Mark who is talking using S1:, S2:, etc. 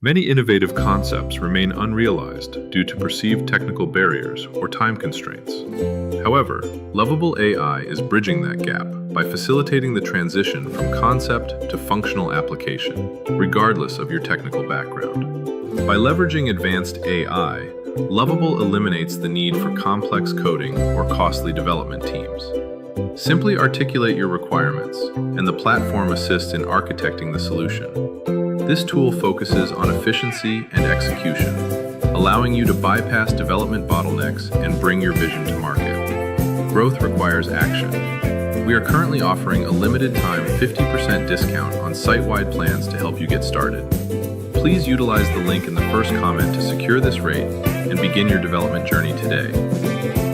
S1: Many innovative concepts remain unrealized due to perceived technical barriers or time constraints. However, Lovable AI is bridging that gap by facilitating the transition from concept to functional application, regardless of your technical background. By leveraging advanced AI, Lovable eliminates the need for complex coding or costly development teams. Simply articulate your requirements, and the platform assists in architecting the solution. This tool focuses on efficiency and execution, allowing you to bypass development bottlenecks and bring your vision to market. Growth requires action. We are currently offering a limited-time 50% discount on site-wide plans to help you get started. Please utilize the link in the first comment to secure this rate and begin your development journey today.